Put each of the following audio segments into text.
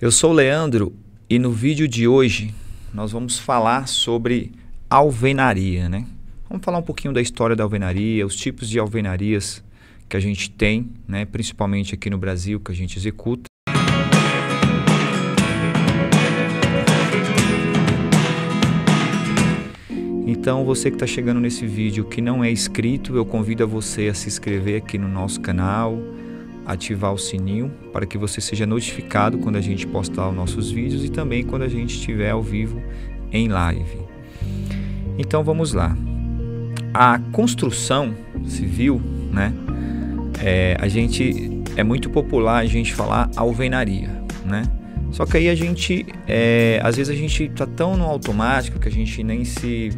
Eu sou o Leandro e no vídeo de hoje nós vamos falar sobre alvenaria, né? Vamos falar um pouquinho da história da alvenaria, os tipos de alvenarias que a gente tem, né? Principalmente aqui no Brasil, que a gente executa. Então, você que está chegando nesse vídeo que não é inscrito, eu convido a você a se inscrever aqui no nosso canal, ativar o sininho para que você seja notificado quando a gente postar os nossos vídeos e também quando a gente estiver ao vivo em live. Então vamos lá. A construção civil, né? É muito popular a gente falar alvenaria, né? Só que aí às vezes a gente tá tão no automático que a gente nem se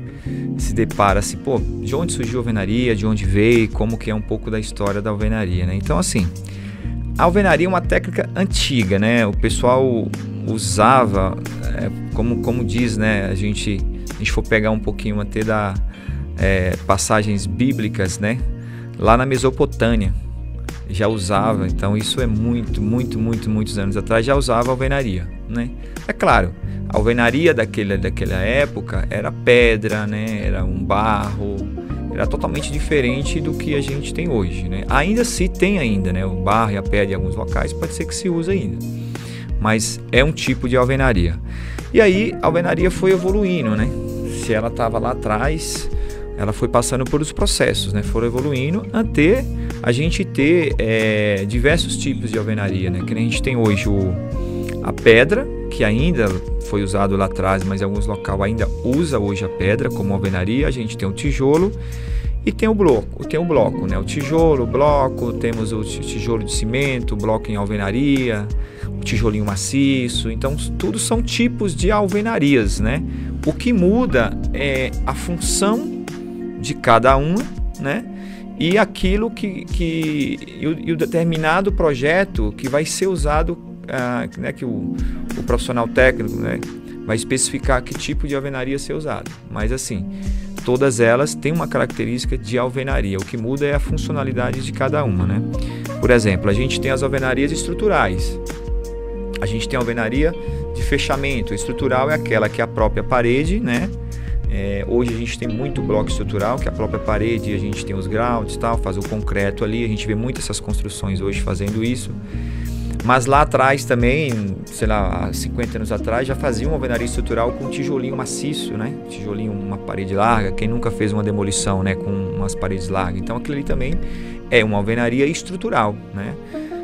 depara assim, pô, de onde surgiu a alvenaria, de onde veio, como que é um pouco da história da alvenaria, né? Então assim, a alvenaria é uma técnica antiga, né? O pessoal usava, como diz, né? A gente for pegar um pouquinho até da passagens bíblicas, né? Lá na Mesopotâmia já usava, então isso é muitos anos atrás já usava alvenaria, né? É claro, a alvenaria daquela época era pedra, né? Era um barro, era totalmente diferente do que a gente tem hoje, né? Ainda se tem ainda, né? O barro e a pedra em alguns locais pode ser que se use ainda, mas é um tipo de alvenaria. E aí a alvenaria foi evoluindo, né? Se ela estava lá atrás, ela foi passando por os processos, né? Foram evoluindo até a gente ter diversos tipos de alvenaria, né? Que nem a gente tem hoje a pedra, que ainda foi usado lá atrás, mas em alguns locais ainda usa hoje a pedra como alvenaria. A gente tem o tijolo e tem o bloco, né? O tijolo, o bloco, temos o tijolo de cimento, o bloco em alvenaria, o tijolinho maciço. Então, tudo são tipos de alvenarias, né? O que muda é a função de cada uma, né? E aquilo e o determinado projeto que vai ser usado, né, que o profissional técnico, né, vai especificar que tipo de alvenaria ser usado. Mas assim, todas elas têm uma característica de alvenaria. O que muda é a funcionalidade de cada uma, né? Por exemplo, a gente tem as alvenarias estruturais. A gente tem a alvenaria de fechamento. Estrutural é aquela que é a própria parede, né? Hoje a gente tem muito bloco estrutural, que é a própria parede, a gente tem os grounds, tal, faz o concreto ali, a gente vê muitas essas construções hoje fazendo isso. Mas lá atrás também, sei lá, há 50 anos atrás, já fazia uma alvenaria estrutural com tijolinho maciço, né? Tijolinho, uma parede larga. Quem nunca fez uma demolição, né, com umas paredes largas? Então aquilo ali também é uma alvenaria estrutural, né?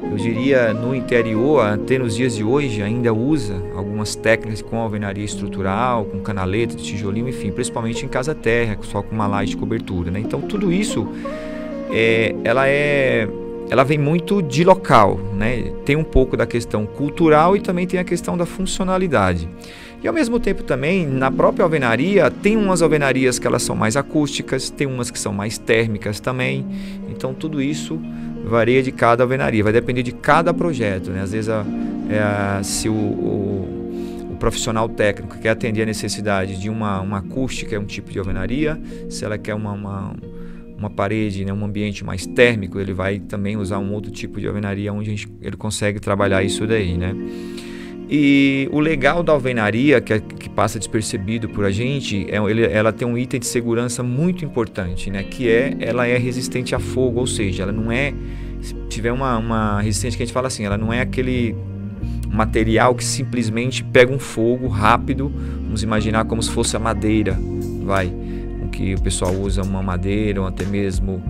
Eu diria, no interior, até nos dias de hoje, ainda usa algumas técnicas com alvenaria estrutural, com canaleta de tijolinho, enfim, principalmente em casa terra, só com uma laje de cobertura, né? Então tudo isso, ela vem muito de local, né? Tem um pouco da questão cultural e também tem a questão da funcionalidade. E ao mesmo tempo também, na própria alvenaria, tem umas alvenarias que elas são mais acústicas, tem umas que são mais térmicas também. Então tudo isso varia de cada alvenaria, vai depender de cada projeto, né? Às vezes se o profissional técnico quer atender a necessidade de uma acústica, é um tipo de alvenaria. Se ela quer uma parede, né, um ambiente mais térmico, ele vai também usar um outro tipo de alvenaria onde ele consegue trabalhar isso daí, né? E o legal da alvenaria, que passa despercebido por a gente, ela tem um item de segurança muito importante, né? Ela é resistente a fogo, ou seja, ela não é, se tiver uma resistência que a gente fala assim, ela não é aquele material que simplesmente pega um fogo rápido, vamos imaginar como se fosse a madeira, que o pessoal usa uma madeira ou até mesmo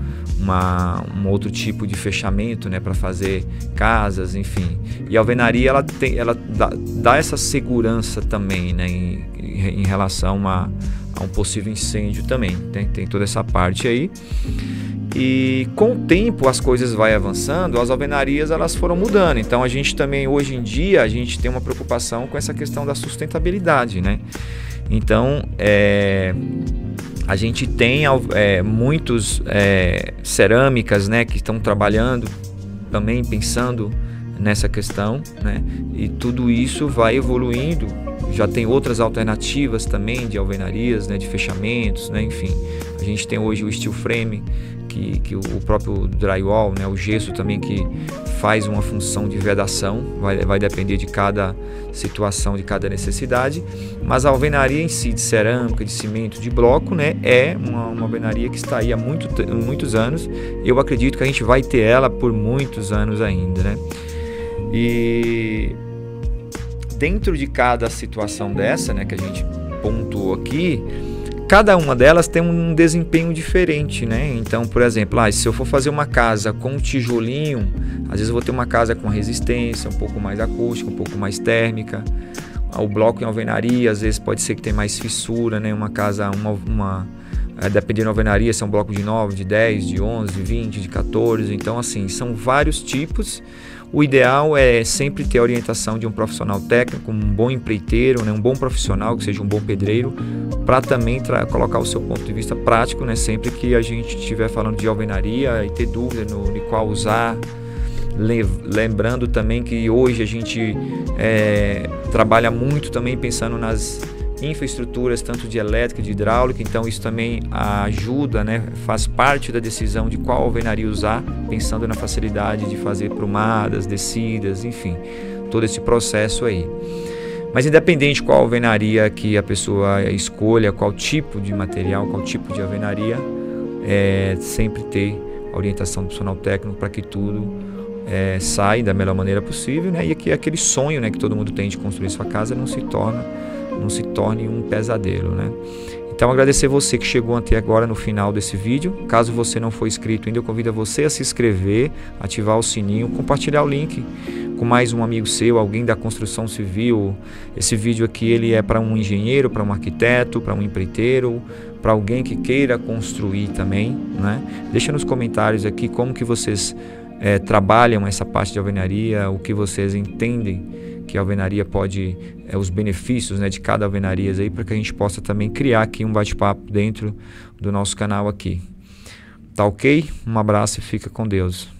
um outro tipo de fechamento, né, para fazer casas, enfim. E a alvenaria ela dá essa segurança também, né, em relação a um possível incêndio também. Tem toda essa parte aí. E com o tempo as coisas vai avançando, as alvenarias elas foram mudando. Então a gente também hoje em dia a gente tem uma preocupação com essa questão da sustentabilidade, né? Então a gente tem muitos cerâmicas, né, que estão trabalhando também pensando nessa questão, né? E tudo isso vai evoluindo. Já tem outras alternativas também de alvenarias, né, de fechamentos, né? Enfim, a gente tem hoje o steel frame, que o próprio drywall, né, o gesso também, que faz uma função de vedação, vai depender de cada situação, de cada necessidade, mas a alvenaria em si, de cerâmica, de cimento, de bloco, né, é uma alvenaria que está aí há muitos anos. Eu acredito que a gente vai ter ela por muitos anos ainda, né? E dentro de cada situação dessa, né, que a gente pontuou aqui, cada uma delas tem um desempenho diferente, né? Então, por exemplo, se eu for fazer uma casa com tijolinho, às vezes eu vou ter uma casa com resistência, um pouco mais acústica, um pouco mais térmica. O bloco em alvenaria, às vezes pode ser que tenha mais fissura, né? Uma casa, dependendo da alvenaria, se é um bloco de 9, de 10, de 11, de 20, de 14. Então, assim, são vários tipos. O ideal é sempre ter a orientação de um profissional técnico, um bom empreiteiro, né, um bom profissional, que seja um bom pedreiro, para também colocar o seu ponto de vista prático, né, sempre que a gente estiver falando de alvenaria e ter dúvida de qual usar. Lembrando também que hoje a gente trabalha muito também pensando nas infraestruturas, tanto de elétrica, de hidráulica, então isso também ajuda, né, faz parte da decisão de qual alvenaria usar, pensando na facilidade de fazer prumadas, descidas, enfim, todo esse processo aí. Mas independente qual alvenaria que a pessoa escolha, qual tipo de material, qual tipo de alvenaria, sempre ter a orientação do profissional técnico para que tudo saia da melhor maneira possível, né, e que aquele sonho, né, que todo mundo tem de construir sua casa não se torne um pesadelo, né? Então, agradecer você que chegou até agora no final desse vídeo. Caso você não for inscrito ainda, eu convido você a se inscrever, ativar o sininho, compartilhar o link com mais um amigo seu, alguém da construção civil. Esse vídeo aqui ele é para um engenheiro, para um arquiteto, para um empreiteiro, para alguém que queira construir também, né? Deixa nos comentários aqui como que vocês trabalham essa parte de alvenaria, o que vocês entendem que a alvenaria pode, os benefícios, né, de cada alvenaria aí, para que a gente possa também criar aqui um bate-papo dentro do nosso canal aqui. Tá ok? Um abraço e fica com Deus.